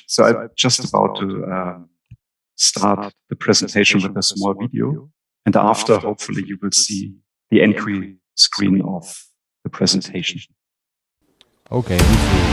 So I'm just about to start the presentation with a small video. And after, hopefully, you will see the entry screen of the presentation. Okay, we see.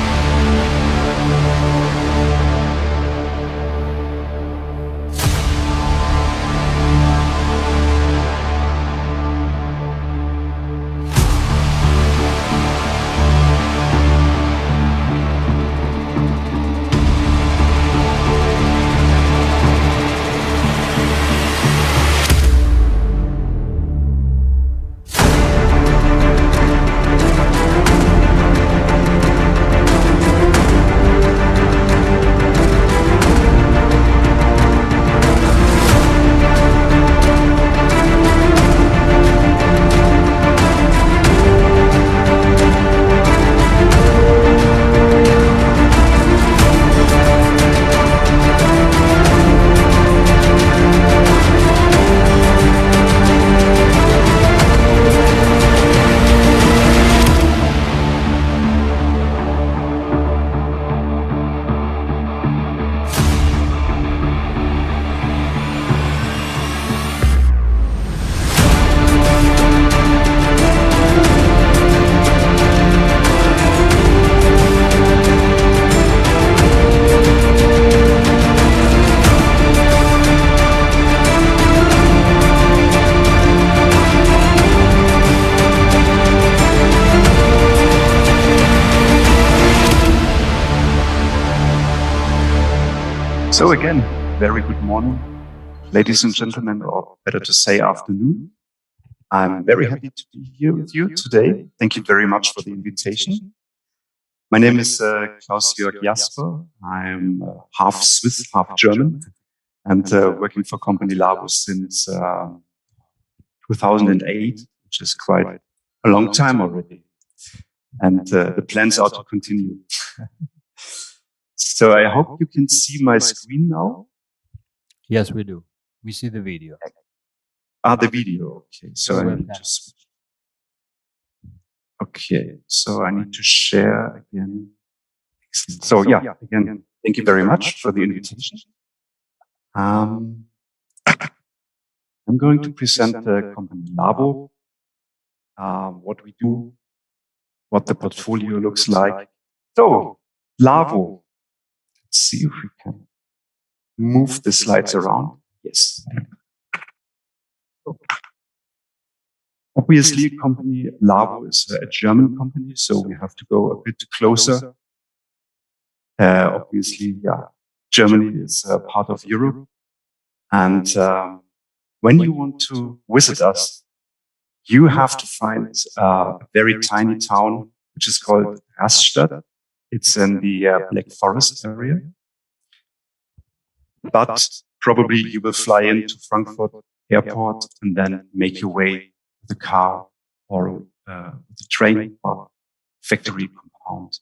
So again, very good morning, ladies and gentlemen, or better to say afternoon. I'm very happy to be here with you today. Thank you very much for the invitation. My name is Klaus-Joerg Jasper. I'm half Swiss, half German, and working for company Lawo since 2008, which is quite a long time already. And the plans are to continue. So I hope you can see my screen now. Yes, we do. We see the video. The video. Okay, so I need to switch. Okay, so I need to share again. So yeah, again, thank you very much for the invitation. I'm going to present the company Lawo, what we do, what the portfolio looks like. So Lawo. Let's see if we can move the slides around. Yes. Obviously, company Lawo is a German company, so we have to go a bit closer. Obviously, yeah, Germany is a part of Europe. And when you want to visit us, you have to find a very tiny town, which is called Rastatt. It's in the Black Forest area. But probably you will fly into Frankfurt airport and then make your way with a car or with a train or factory compound.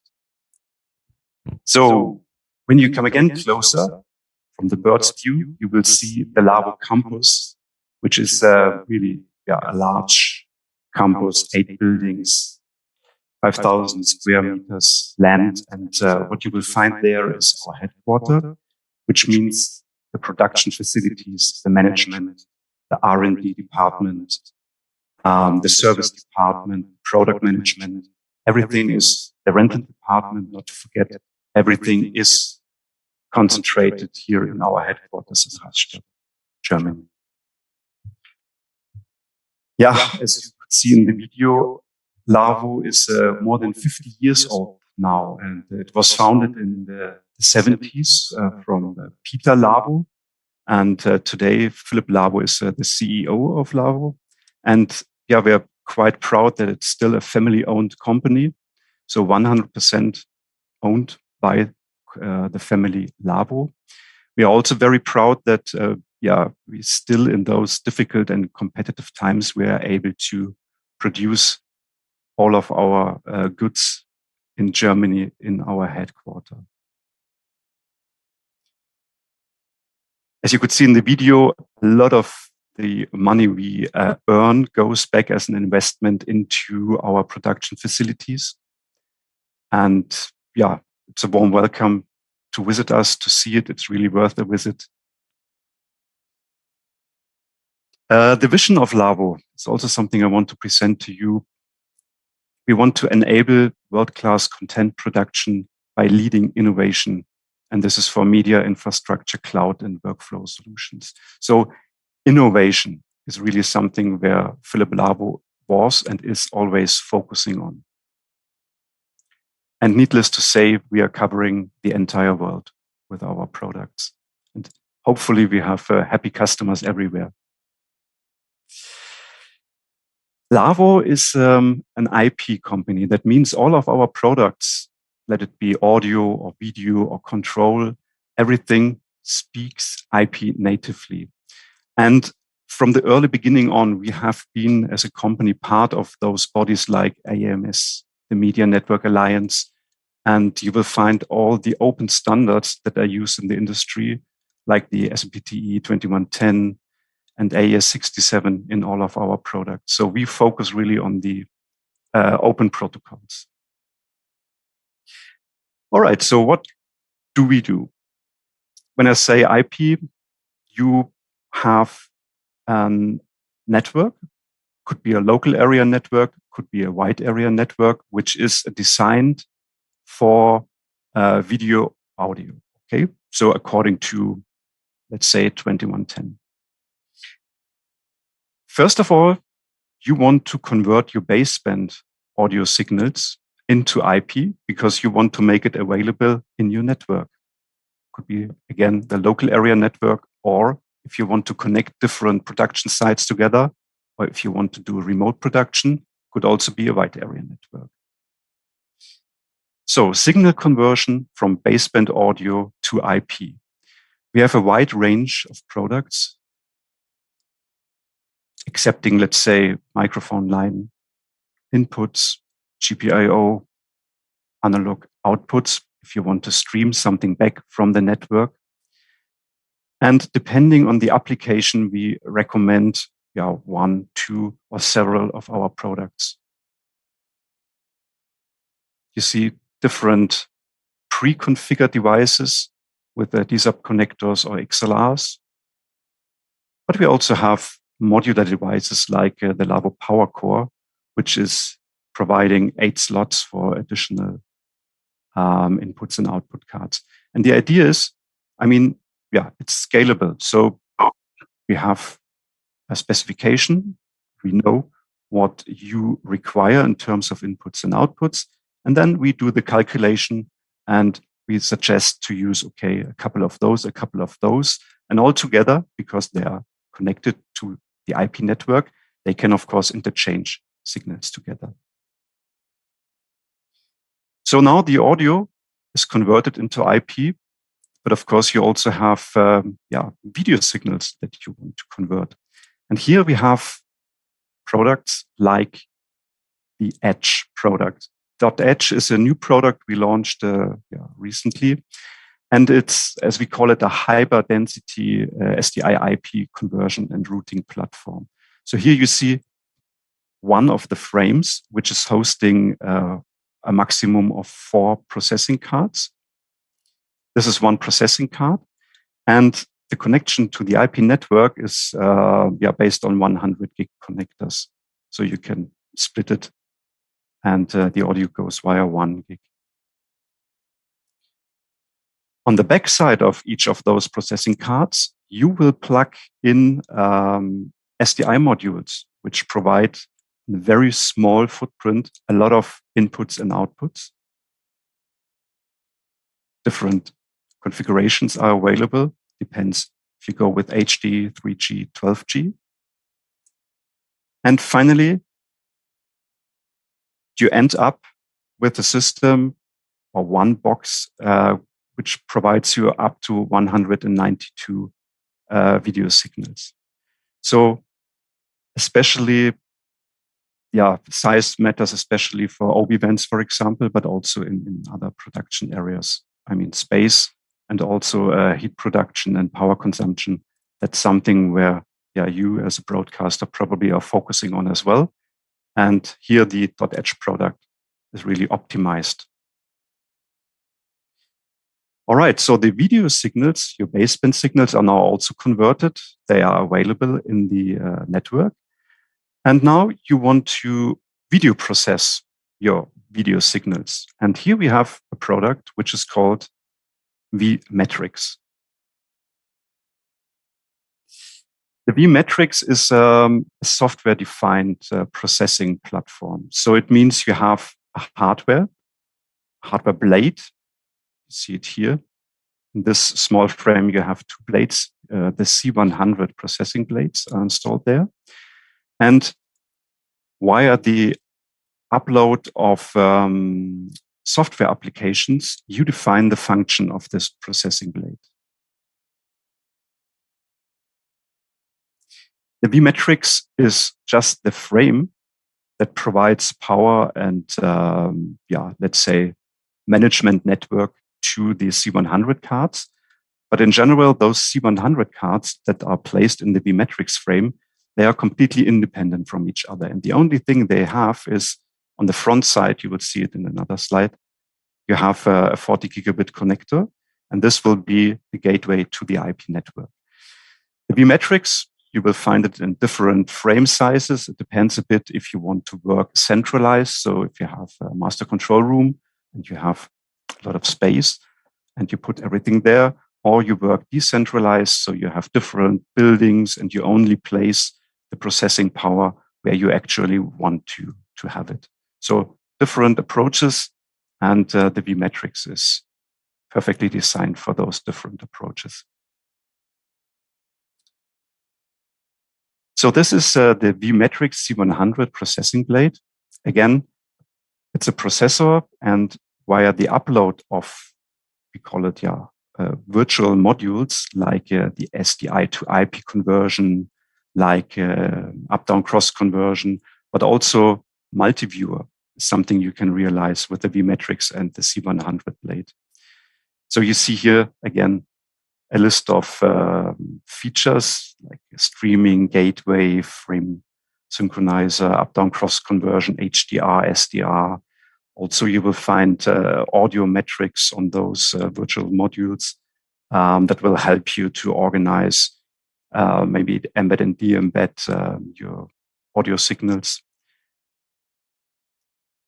So when you come again closer from the bird's view, you will see the Lawo campus, which is really a large campus, 8 buildings, 5,000 square meters land. And what you will find there is our headquarters, which means the production facilities, the management, the R&D department, the service department, product management. Everything is the rental department, not to forget. Everything is concentrated here in our headquarters in Rastatt, Germany. Yeah, as you could see in the video, Lawo is more than 50 years old now, and it was founded in the 70s from Peter Lawo. And today, Philip Lawo is the CEO of Lawo. And yeah, we're quite proud that it's still a family-owned company. So 100% owned by the family Lawo. We are also very proud that, we still in those difficult and competitive times, we are able to produce all of our goods in Germany in our headquarters. As you could see in the video, a lot of the money we earn goes back as an investment into our production facilities. And yeah, it's a warm welcome to visit us, to see it. It's really worth a visit. The vision of Lawo is also something I want to present to you. We want to enable world-class content production by leading innovation. And this is for media, infrastructure, cloud, and workflow solutions. So innovation is really something where Philipp Lawo was and is always focusing on. And needless to say, we are covering the entire world with our products. And hopefully we have happy customers everywhere. Lawo is an IP company. That means all of our products, let it be audio or video or control, everything speaks IP natively. And from the early beginning on, we have been, as a company, part of those bodies like AMS, the Media Network Alliance. And you will find all the open standards that are used in the industry, like the SMPTE 2110 and AES67 in all of our products. So we focus really on the open protocols. All right, so what do we do? When I say IP, you have a network, could be a local area network, could be a wide area network, which is designed for video audio, okay? So according to, let's say, 2110. First of all, you want to convert your baseband audio signals into IP because you want to make it available in your network. Could be, again, the local area network, or if you want to connect different production sites together, or if you want to do remote production, could also be a wide area network. So signal conversion from baseband audio to IP. We have a wide range of products, accepting, let's say, microphone line inputs, GPIO, analog outputs, if you want to stream something back from the network. And depending on the application, we recommend one, two, or several of our products. You see different pre-configured devices with the DSAP connectors or XLRs. But we also have modular devices like the Lawo Power Core, which is providing 8 slots for additional inputs and output cards. And the idea is, it's scalable. So we have a specification. We know what you require in terms of inputs and outputs. And then we do the calculation and we suggest to use, a couple of those, and all together, because they are connected to the IP network, they can, of course, interchange signals together. So now the audio is converted into IP, but of course you also have video signals that you want to convert. And here we have products like the Edge product. .Edge is a new product we launched recently. And it's, as we call it, a hyper density SDI IP conversion and routing platform. So here you see one of the frames, which is hosting a maximum of 4 processing cards. This is one processing card. And the connection to the IP network is based on 100 gig connectors. So you can split it and the audio goes via 1 gig. On the back side of each of those processing cards, you will plug in SDI modules, which provide a very small footprint, a lot of inputs and outputs. Different configurations are available. Depends if you go with HD, 3G, 12G. And finally, you end up with a system or one box which provides you up to 192 video signals. So especially, size matters, especially for OB events, for example, but also in other production areas. Space and also heat production and power consumption. That's something where you as a broadcaster probably are focusing on as well. And here the .Edge product is really optimized. All right, so the video signals, your baseband signals, are now also converted. They are available in the network. And now you want to video process your video signals. And here we have a product which is called vMetrics. The vMetrics is a software-defined processing platform. So it means you have a hardware blade. You see it here. In this small frame, you have two blades. The C100 processing blades are installed there. And via the upload of software applications, you define the function of this processing blade. The vMetrics is just the frame that provides power and, let's say, management network to the C100 cards. But in general, those C100 cards that are placed in the vMetrics frame, they are completely independent from each other. And the only thing they have is on the front side, you will see it in another slide, you have a 40 gigabit connector, and this will be the gateway to the IP network. The vMetrics, you will find it in different frame sizes. It depends a bit if you want to work centralized. So if you have a master control room and you have a lot of space and you put everything there, or you work decentralized. So you have different buildings and you only place the processing power where you actually want to have it. So different approaches, and the vMetrics is perfectly designed for those different approaches. So this is the vMetrics C100 processing blade. Again, it's a processor, and via the upload of, we call it, virtual modules like the SDI to IP conversion, like up-down cross conversion, but also multi-viewer is something you can realize with the vMetrics and the C100 blade. So you see here, again, a list of features like streaming, gateway, frame synchronizer, up-down cross conversion, HDR, SDR. Also, you will find audio metrics on those virtual modules that will help you to organize, maybe embed and de-embed your audio signals.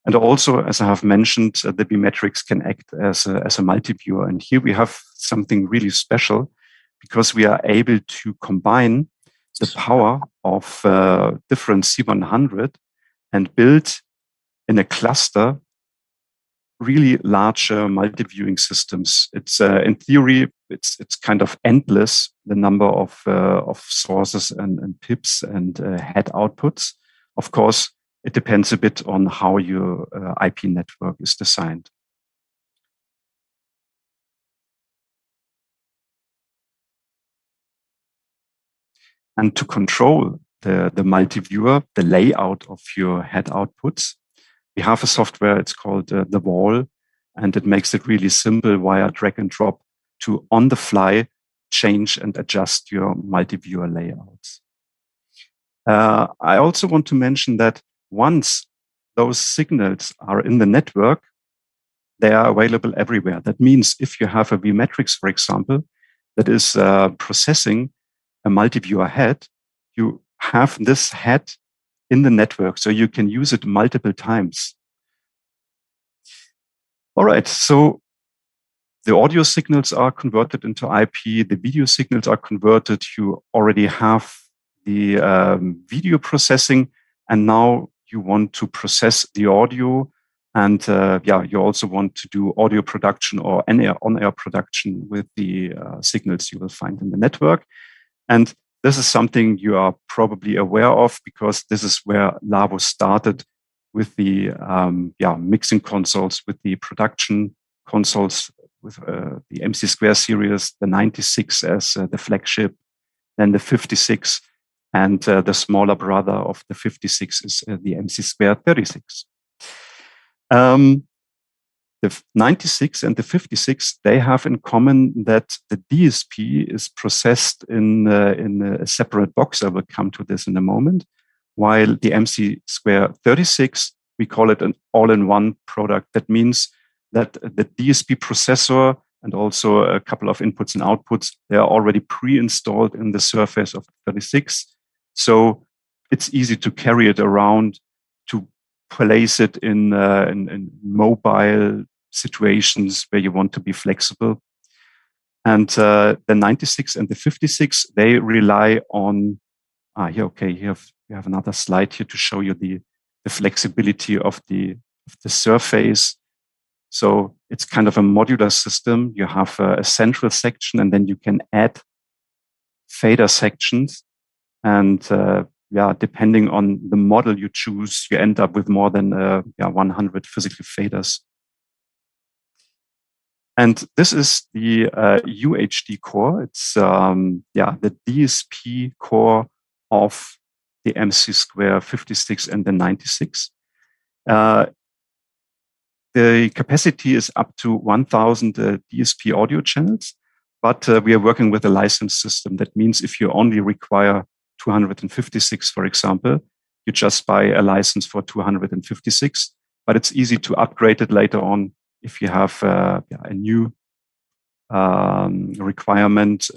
And also, as I have mentioned, the vMetrics can act as a multi-viewer. And here we have something really special because we are able to combine the power of different C100 and build in a cluster really large multi-viewing systems. It's in theory, it's kind of endless, the number of sources and pips and head outputs. Of course, it depends a bit on how your IP network is designed. And to control the multi-viewer, the layout of your head outputs, we have a software, it's called the Wall, and it makes it really simple via drag and drop to on the fly change and adjust your multi-viewer layouts. I also want to mention that once those signals are in the network, they are available everywhere. That means if you have a vMetrics, for example, that is processing a multi-viewer head, you have this head in the network, so you can use it multiple times. All right, so the audio signals are converted into IP, the video signals are converted, you already have the video processing, and now you want to process the audio, and you also want to do audio production or on-air production with the signals you will find in the network. And this is something you are probably aware of because this is where Lawo started with the mixing consoles, with the production consoles, with the MC Square series, the 96 as the flagship, then the 56, and the smaller brother of the 56 is the MC Square 36. The 96 and the 56, they have in common that the DSP is processed in a separate box. I will come to this in a moment. While the MC Square 36, we call it an all-in-one product. That means that the DSP processor and also a couple of inputs and outputs. They are already pre-installed in the surface of 36. So it's easy to carry it around, to place it in mobile situations where you want to be flexible. And the 96 and the 56, they rely on, here we have another slide here to show you the flexibility of the surface. So it's kind of a modular system. You have a central section, and then you can add fader sections. And depending on the model you choose, you end up with more than 100 physical faders. And this is the UHD core. It's the DSP core of the MC² 56 and the 96. The capacity is up to 1,000 DSP audio channels, but we are working with a license system. That means if you only require 256, for example, you just buy a license for 256, but it's easy to upgrade it later on if you have a new requirement.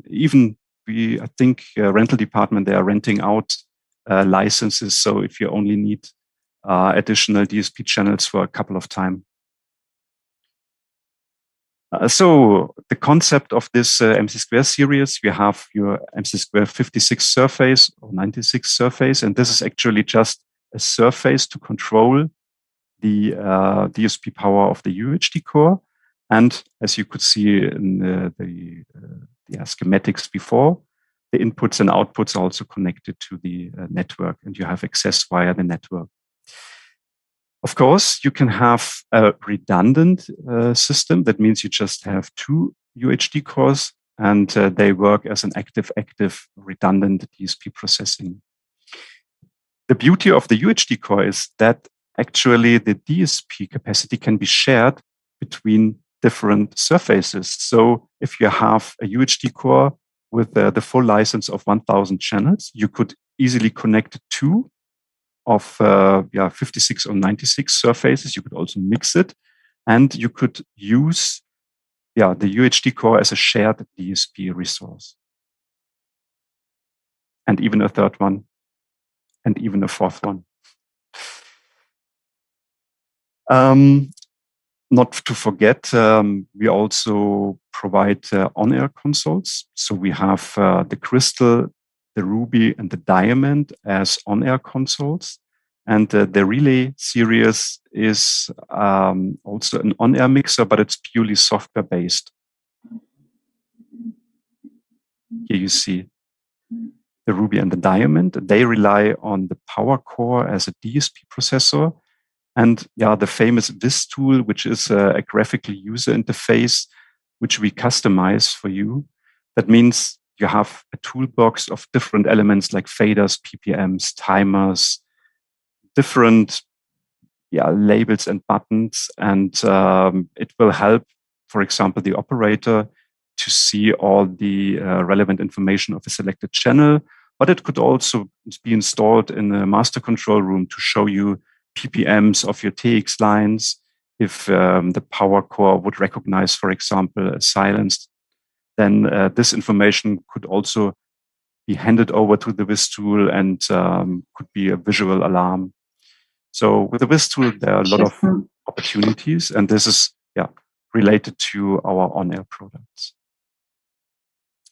Even I think rental department, they are renting out licenses. So if you only need additional DSP channels for a couple of time. So the concept of this MC² series, you have your MC² 56 surface or 96 surface, and this is actually just a surface to control the DSP power of the UHD core. And as you could see in the schematics before, the inputs and outputs are also connected to the network, and you have access via the network. Of course, you can have a redundant system. That means you just have two UHD cores, and they work as an active redundant DSP processing. The beauty of the UHD core is that actually the DSP capacity can be shared between different surfaces. So if you have a UHD core with the full license of 1,000 channels, you could easily connect two of 56 or 96 surfaces. You could also mix it, and you could use the UHD core as a shared DSP resource, and even a third one, and even a fourth one. Not to forget, we also provide on-air consoles. So we have the Crystal, the Ruby, and the Diamond as on-air consoles. And the Relay series is also an on-air mixer, but it's purely software-based. Here you see the Ruby and the Diamond. They rely on the power core as a DSP processor. And the famous VIS tool, which is a graphical user interface, which we customize for you. That means you have a toolbox of different elements like faders, PPMs, timers, different labels and buttons. And it will help, for example, the operator to see all the relevant information of a selected channel. But it could also be installed in a master control room to show you PPMs of your TX lines. If the power core would recognize, for example, a silence, then this information could also be handed over to the VIS tool and could be a visual alarm. So with the VIS tool, there are a lot of opportunities, and this is related to our on-air products.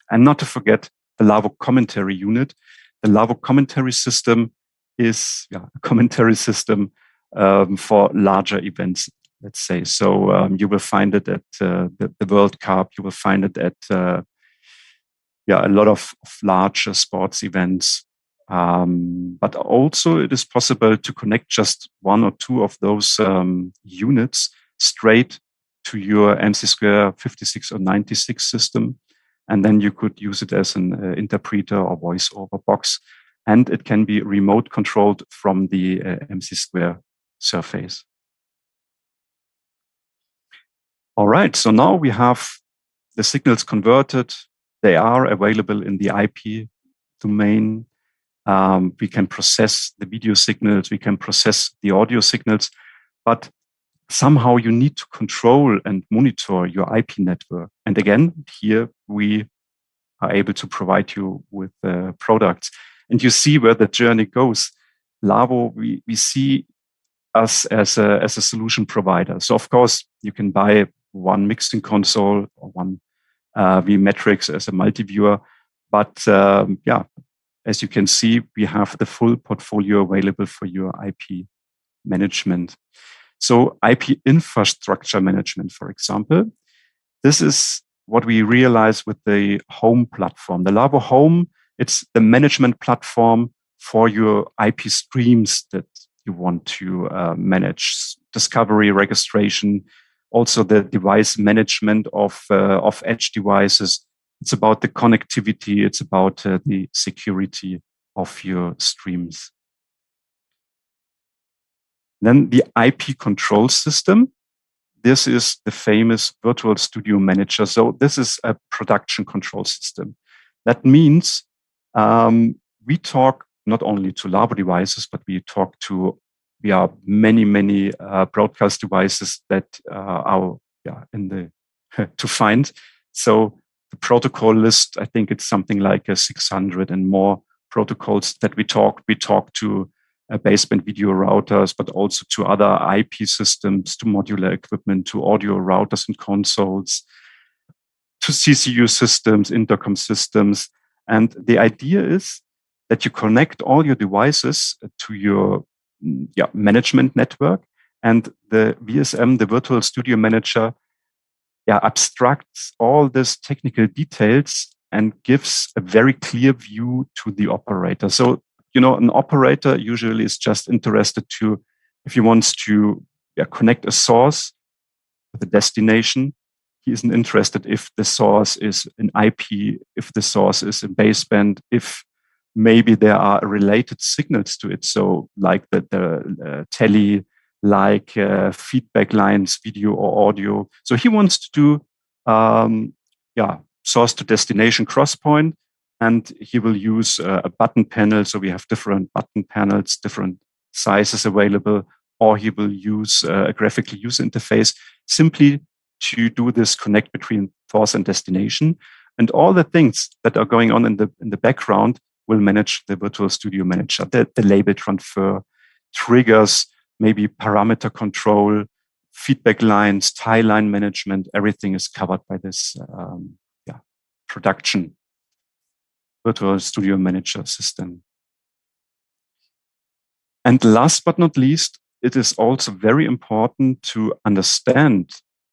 And not to forget the Lawo commentary unit. The Lawo commentary system is a commentary system for larger events, let's say. So you will find it at the World Cup. You will find it at a lot of larger sports events. But also it is possible to connect just one or two of those units straight to your MC² 56 or 96 system. And then you could use it as an interpreter or voice-over box. And it can be remote controlled from the MC² surface. All right, so now we have the signals converted. They are available in the IP domain. We can process the video signals. We can process the audio signals. But somehow you need to control and monitor your IP network. And again, here we are able to provide you with products. And you see where the journey goes. Lawo, we see us as a solution provider. So of course, you can buy one mixing console or one vMetrics as a multi-viewer. But as you can see, we have the full portfolio available for your IP management. So IP infrastructure management, for example, this is what we realize with the Home platform. The Lawo Home, it's the management platform for your IP streams that you want to manage, discovery, registration, also the device management of edge devices. It's about the connectivity. It's about the security of your streams. Then the IP control system. This is the famous Virtual Studio Manager. So this is a production control system. That means we talk not only to Lawo devices, but we are many broadcast devices that are in the to find. So the protocol list, I think it's something like 600 and more protocols that we talk. We talk to baseband video routers, but also to other IP systems, to modular equipment, to audio routers and consoles, to CCU systems, intercom systems. And the idea is that you connect all your devices to your management network, and the VSM, the Virtual Studio Manager, abstracts all these technical details and gives a very clear view to the operator. So, an operator usually is just interested if he wants to connect a source with a destination, he isn't interested if the source is an IP, if the source is in baseband, if maybe there are related signals to it. So like the tele, like feedback lines, video or audio. So he wants to do, source to destination crosspoint, and he will use a button panel. So we have different button panels, different sizes available, or he will use a graphical user interface simply to do this connect between source and destination. And all the things that are going on in the background will manage the Virtual Studio Manager, the label transfer, triggers, maybe parameter control, feedback lines, tie line management. Everything is covered by this production Virtual Studio Manager system. And last but not least, it is also very important to understand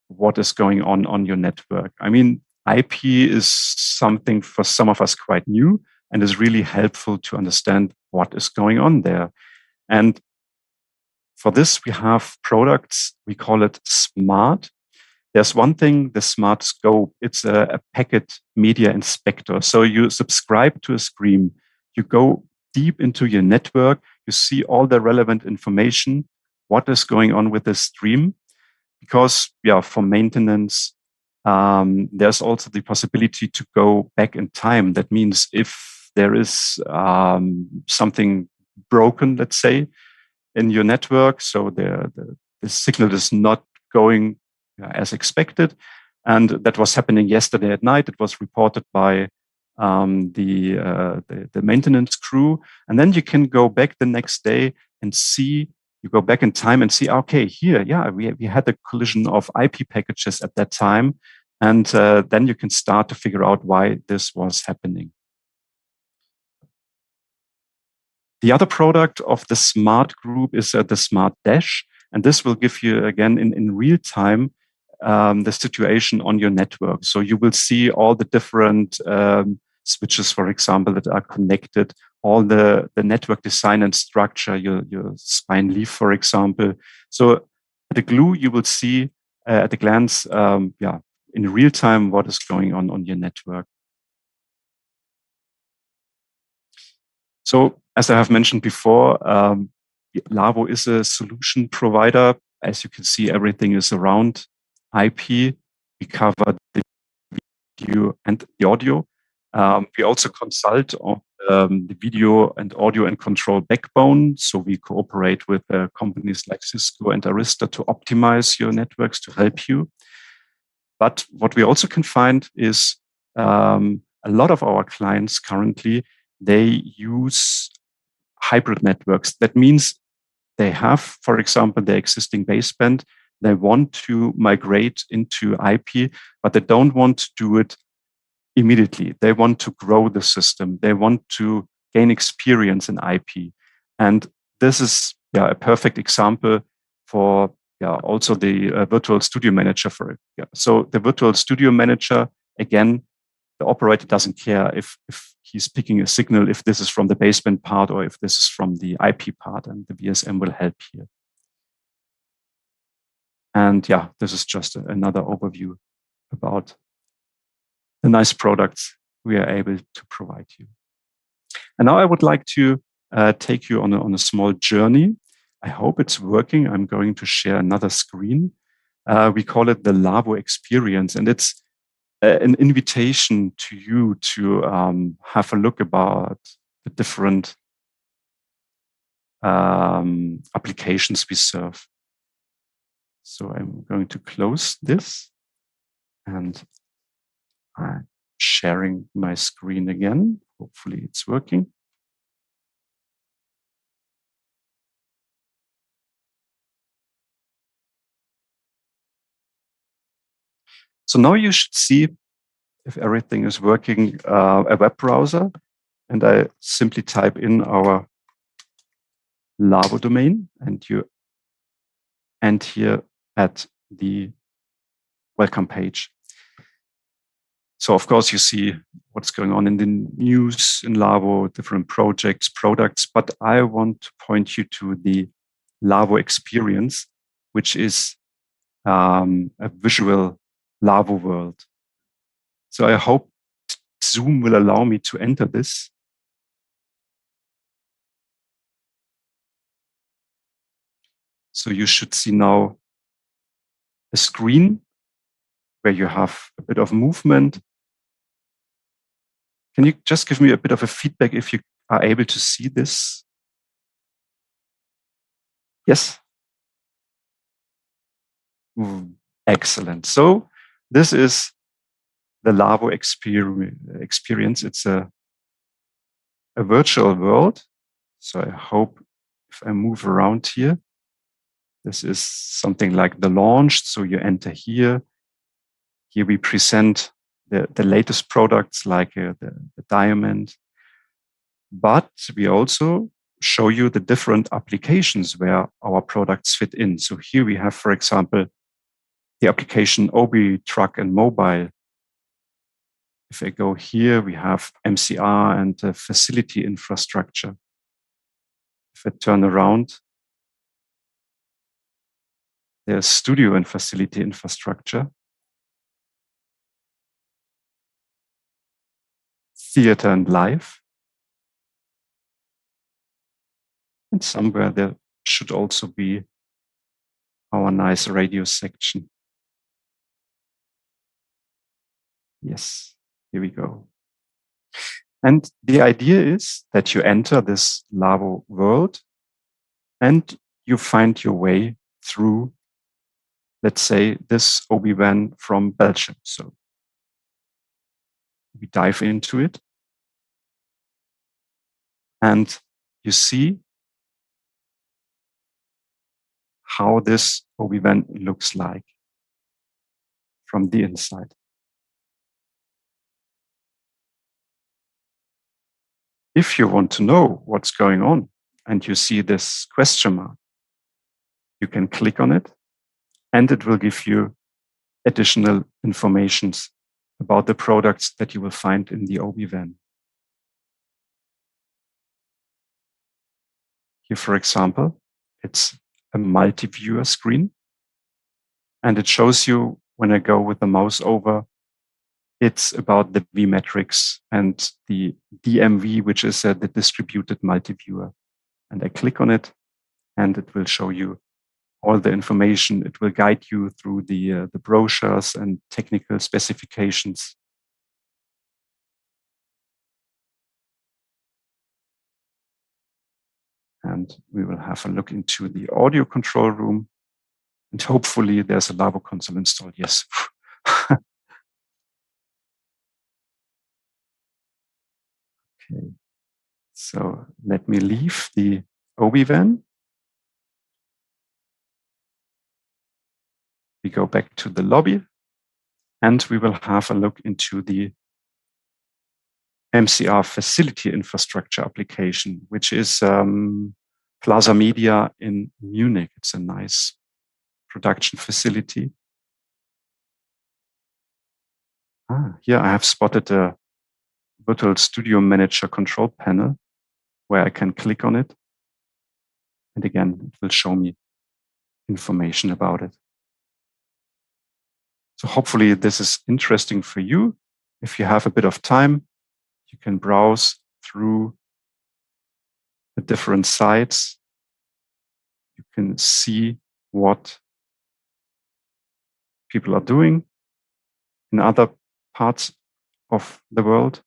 what is going on your network. I mean, IP is something for some of us quite new and is really helpful to understand what is going on there. And for this, we have products, we call it Smart. There's one thing, the Smart Scope. It's a packet media inspector. So you subscribe to a stream, you go deep into your network, you see all the relevant information, what is going on with the stream. Because for maintenance, there's also the possibility to go back in time. That means if there is something broken, let's say, in your network, so the signal is not going as expected, and that was happening yesterday at night. It was reported by the maintenance crew, and then you can go back the next day and see. You go back in time and see, okay, here, we had a collision of IP packages at that time, and then you can start to figure out why this was happening. The other product of the Smart group is the Smart Dash, and this will give you, again, in real time, the situation on your network. So you will see all the different switches, for example, that are connected, all the network design and structure, your spine leaf, for example. So at a glue, you will see at a glance, in real time, what is going on your network. So as I have mentioned before, Lawo is a solution provider. As you can see, everything is around IP. We cover the video and the audio. We also consult on the video and audio and control backbone. So we cooperate with companies like Cisco and Arista to optimize your networks to help you. But what we also can find is a lot of our clients currently, they use hybrid networks. That means they have, for example, their existing baseband. They want to migrate into IP, but they don't want to do it immediately. They want to grow the system. They want to gain experience in IP. And this is a perfect example for also the virtual studio manager for it. So the virtual studio manager, again, the operator doesn't care if he's picking a signal, if this is from the baseband part or if this is from the IP part, and the VSM will help here. And this is just another overview about the nice products we are able to provide you. And now I would like to take you on a small journey. I hope it's working. I'm going to share another screen. We call it the Lawo experience, and it's an invitation to you to have a look about the different applications we serve. So I'm going to close this, and I'm sharing my screen again. Hopefully it's working. So now you should see, if everything is working, a web browser, and I simply type in our Lawo domain, and you end here at the welcome page. So of course you see what's going on in the news in Lawo, different projects, products, but I want to point you to the Lawo experience, which is a visual Lawo world. So I hope Zoom will allow me to enter this. So you should see now a screen where you have a bit of movement. Can you just give me a bit of a feedback if you are able to see this? Yes? Excellent. So this is the Lawo experience. It's a virtual world. So I hope if I move around here, this is something like the launch. So you enter here. Here we present the latest products like the diamond. But we also show you the different applications where our products fit in. So here we have, for example, the application OBI truck and mobile. If I go here, we have MCR and facility infrastructure. If I turn around, there's studio and facility infrastructure. Theater and live. And somewhere there should also be our nice radio section. Yes, here we go. And the idea is that you enter this Lawo world and you find your way through, let's say, this OB van from Belgium. So we dive into it. And you see how this OB van looks like from the inside. If you want to know what's going on and you see this question mark, you can click on it and it will give you additional informations about the products that you will find in the OB van. Here, for example, it's a multi-viewer screen, and it shows you, when I go with the mouse over, it's about the vMetrics and the DMV, which is the distributed multi-viewer. And I click on it, and it will show you all the information. It will guide you through the brochures and technical specifications. And we will have a look into the audio control room. And hopefully there's a Lawo console installed. Yes. Okay. So let me leave the OB van. We go back to the lobby and we will have a look into the MCR facility infrastructure application, which is Plaza Media in Munich. It's a nice production facility. Here I have spotted a virtual studio manager control panel where I can click on it. And again, it will show me information about it. So hopefully this is interesting for you. If you have a bit of time, you can browse through the different sites. You can see what people are doing in other parts of the world.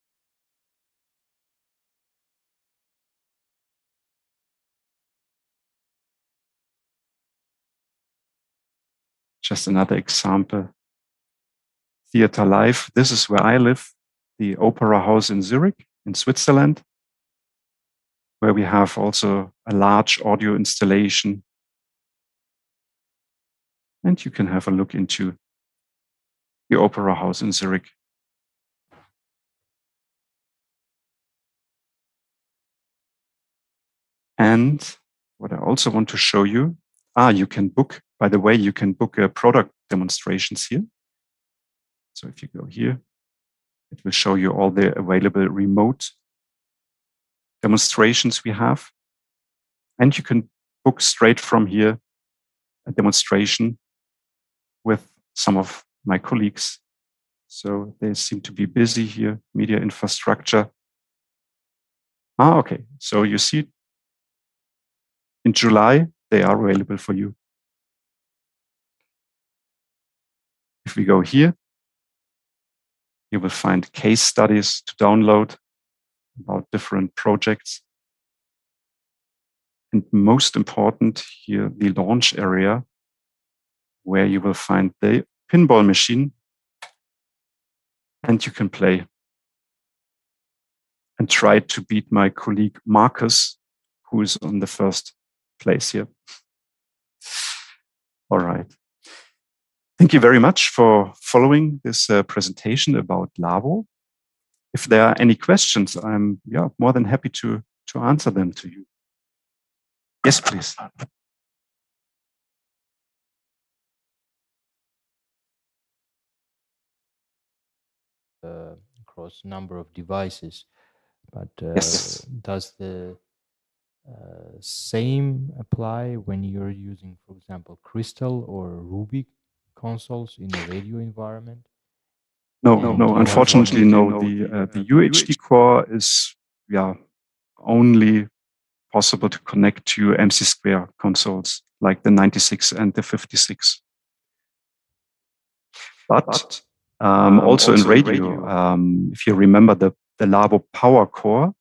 Just another example. Theater Live. This is where I live, the Opera House in Zurich, in Switzerland, where we have also a large audio installation. And you can have a look into the Opera House in Zurich. And what I also want to show you, you can book, by the way, you can book product demonstrations here. So if you go here, it will show you all the available remote demonstrations we have. And you can book straight from here a demonstration with some of my colleagues. So they seem to be busy here, media infrastructure. Okay. So you see, in July, they are available for you. If we go here, you will find case studies to download about different projects. And most important here, the launch area, where you will find the pinball machine. And you can play and try to beat my colleague Marcus, who is on the first place here. All right. Thank you very much for following this presentation about Lawo. If there are any questions, I'm more than happy to answer them to you. Yes, please. Across number of devices, but Yes. does the same apply when you're using, for example, Crystal or Ruby consoles in a radio environment? No, unfortunately, no. The UHD core is only possible to connect to MC² consoles like the 96 and the 56. But also in radio, if you remember the Lawo Power Core,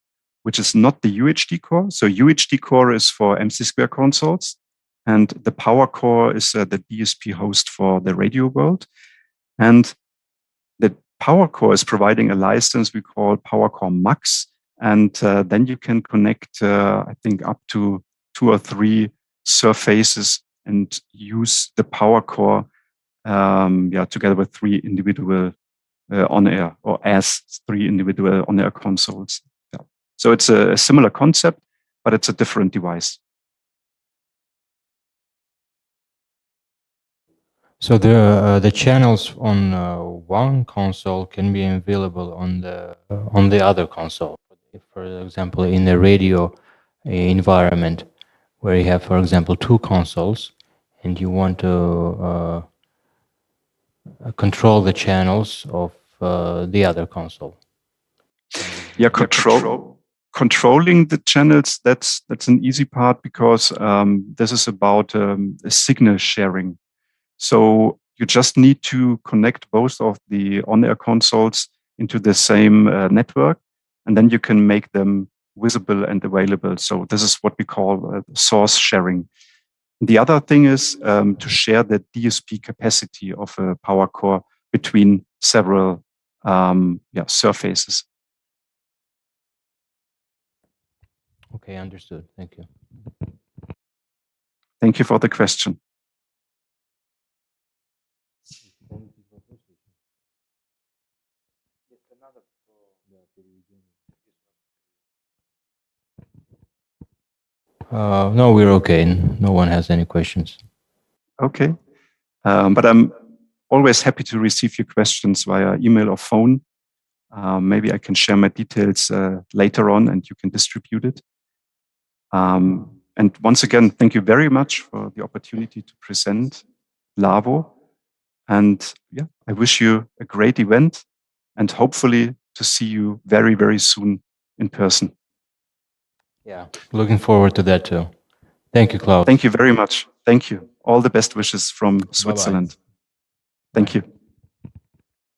which is not the UHD core. So UHD core is for MC² consoles, and the Power Core is the DSP host for the radio world. And the Power Core is providing a license we call Power Core Max. And then you can connect, I think, up to 2 or 3 surfaces and use the Power Core together with 3 individual on-air, or as 3 individual on-air consoles. Yeah. So it's a similar concept, but it's a different device. So the channels on one console can be available on the other console. For example, in the radio environment, where you have, for example, 2 consoles, and you want to control the channels of the other console. Yeah, controlling the channels, that's an easy part, because this is about a signal sharing. So you just need to connect both of the on-air consoles into the same network, and then you can make them visible and available. So this is what we call source sharing. The other thing is to share the DSP capacity of a power core between several surfaces. Okay, understood. Thank you. Thank you for the question. No, we're okay. No one has any questions. Okay. But I'm always happy to receive your questions via email or phone. Maybe I can share my details later on and you can distribute it. And once again, thank you very much for the opportunity to present Lawo. And yeah, I wish you a great event and hopefully to see you very, very soon in person. Yeah, looking forward to that too. Thank you, Klaus. Thank you very much. Thank you. All the best wishes from Switzerland. Bye-bye. Thank you.